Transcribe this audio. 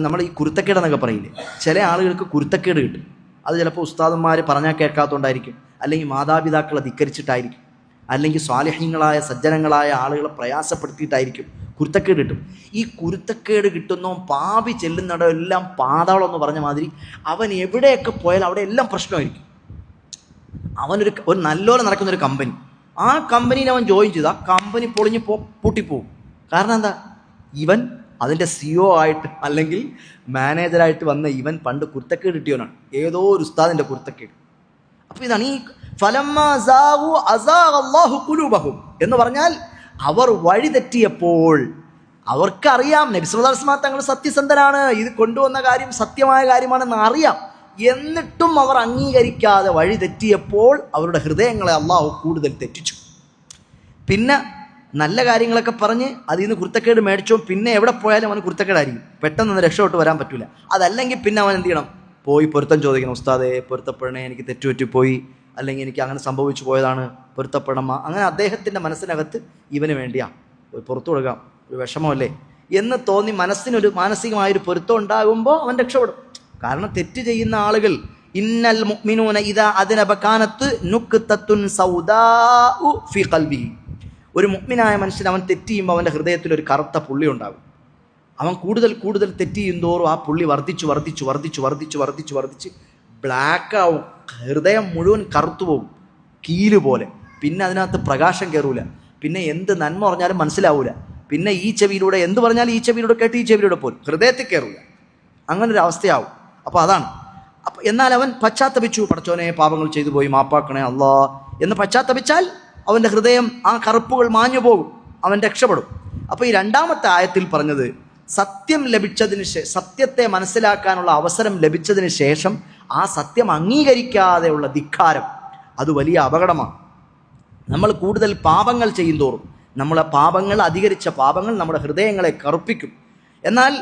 നമ്മൾ ഈ കുരുത്തക്കേടെന്നൊക്കെ പറയില്ലേ, ചില ആളുകൾക്ക് കുരുത്തക്കേട് കിട്ടും. അത് ചിലപ്പോൾ ഉസ്താദന്മാർ പറഞ്ഞാൽ കേൾക്കാത്തതുകൊണ്ടായിരിക്കും, അല്ലെങ്കിൽ മാതാപിതാക്കളെ ധിക്കരിച്ചിട്ടായിരിക്കും, അല്ലെങ്കിൽ സ്വാലിഹീങ്ങളായ സജ്ജനങ്ങളായ ആളുകളെ പ്രയാസപ്പെടുത്തിയിട്ടായിരിക്കും കുരുത്തക്കേട് കിട്ടും. ഈ കുരുത്തക്കേട് കിട്ടുന്നോ പാപി ചെല്ലുന്നിടമെല്ലാം പാതാളം എന്ന് പറഞ്ഞ മാതിരി അവൻ എവിടെയൊക്കെ പോയാലും അവിടെ എല്ലാം പ്രശ്നമായിരിക്കും. ഒരു നല്ലോണം നടക്കുന്നൊരു കമ്പനി, ആ കമ്പനിയിൽ അവൻ ജോയിൻ ചെയ്ത് ആ കമ്പനി പൊളിഞ്ഞ് പൂട്ടിപ്പോവും. കാരണം എന്താ? ഇവൻ അതിൻ്റെ CEO ആയിട്ട് അല്ലെങ്കിൽ മാനേജറായിട്ട് വന്ന ഇവൻ പണ്ട് കുരുത്തക്കേട് കിട്ടിയവനാണ്, ഏതോ ഒരു ഉസ്താദിൻ്റെ കുരുത്തക്കേട്. അപ്പോൾ ഇതാണ് ഈ എന്ന് പറഞ്ഞാൽ അവർ വഴിതെറ്റിയപ്പോൾ അവർക്കറിയാം നബി സല്ലല്ലാഹു അലൈഹി വസല്ലം തങ്ങൾ സത്യസന്ധനാണ്, ഇത് കൊണ്ടുവന്ന കാര്യം സത്യമായ കാര്യമാണെന്ന് അറിയാം. എന്നിട്ടും അവർ അംഗീകരിക്കാതെ വഴിതെറ്റിയപ്പോൾ അവരുടെ ഹൃദയങ്ങളെ അള്ളാഹു കൂടുതൽ തെറ്റിച്ചു. പിന്നെ നല്ല കാര്യങ്ങളൊക്കെ പറഞ്ഞ് അതിൽ നിന്ന് കുരുത്തക്കേട് മേടിച്ചോ, പിന്നെ എവിടെ പോയാലും അവന് കുരുത്തക്കേടായിരിക്കും, പെട്ടെന്ന് രക്ഷപ്പെട്ട് വരാൻ പറ്റില്ല. അതല്ലെങ്കിൽ പിന്നെ അവൻ എന്ത് ചെയ്യണം? പോയി പൊരുത്തം ചോദിക്കണം. ഉസ്താദേ പൊരുത്തപ്പെടണേ, എനിക്ക് തെറ്റുപറ്റിപ്പോയി, അല്ലെങ്കിൽ എനിക്ക് അങ്ങനെ സംഭവിച്ചു പോയതാണ്, പൊരുത്തപ്പെടണമ. അങ്ങനെ അദ്ദേഹത്തിൻ്റെ മനസ്സിനകത്ത് ഇവന് വേണ്ടിയാ പുറത്തു കൊടുക്കാം, ഒരു വിഷമമല്ലേ എന്ന് തോന്നി മനസ്സിനൊരു മാനസികമായൊരു പൊരുത്തം ഉണ്ടാകുമ്പോൾ അവൻ രക്ഷപ്പെടും. കാരണം തെറ്റ് ചെയ്യുന്ന ആളുകൾ ഇന്നൽ മുഅ്മിനൂന ഇദാ അദ്നബ കാനത്ത് നുക്തത്തുൻ സൗദാഉ ഫീ ഖൽബിഹി. ഒരു മുഅ്മിനായ മനുഷ്യൻ അവൻ തെറ്റ് ചെയ്യുമ്പോൾ അവൻ്റെ ഹൃദയത്തിൽ ഒരു കറുത്ത പുള്ളി ഉണ്ടാകും. അവൻ കൂടുതൽ കൂടുതൽ തെറ്റ് ചെയ്യുന്തോറും ആ പുള്ളി വർദ്ധിച്ച് ബ്ലാക്ക് ആവും, ഹൃദയം മുഴുവൻ കറുത്തു പോകും, കീല് പോലെ. പിന്നെ അതിനകത്ത് പ്രകാശം കയറൂല, പിന്നെ എന്ത് നന്മ പറഞ്ഞാലും മനസ്സിലാവൂല, പിന്നെ ഈ ചെവിയിലൂടെ എന്ത് പറഞ്ഞാലും ഈ ചെവിയിലൂടെ കേട്ട് ഈ ചെവിയിലൂടെ പോലും ഹൃദയത്തിൽ കയറൂല. അങ്ങനൊരു അവസ്ഥയാവും. അപ്പോൾ അതാണ്. എന്നാൽ അവൻ പശ്ചാത്തപിച്ചു, പടച്ചോനെ പാപങ്ങൾ ചെയ്തു പോയി, മാപ്പാക്കണേ അല്ലാ എന്ന് പശ്ചാത്തപിച്ചാൽ അവൻ്റെ ഹൃദയം ആ കറുപ്പുകൾ മാഞ്ഞു പോകും, അവൻ രക്ഷപ്പെടും. അപ്പോൾ ഈ രണ്ടാമത്തെ ആയത്തിൽ പറഞ്ഞത് സത്യം ലഭിച്ചതിന് സത്യത്തെ മനസ്സിലാക്കാനുള്ള അവസരം ലഭിച്ചതിന് ശേഷം ആ സത്യം അംഗീകരിക്കാതെയുള്ള ധിക്കാരം, അത് വലിയ അപകടമാണ്. നമ്മൾ കൂടുതൽ പാപങ്ങൾ ചെയ്യുന്തോറും നമ്മളെ പാപങ്ങൾ, അധികരിച്ച പാപങ്ങൾ നമ്മുടെ ഹൃദയങ്ങളെ കറുപ്പിക്കും. എന്നാൽ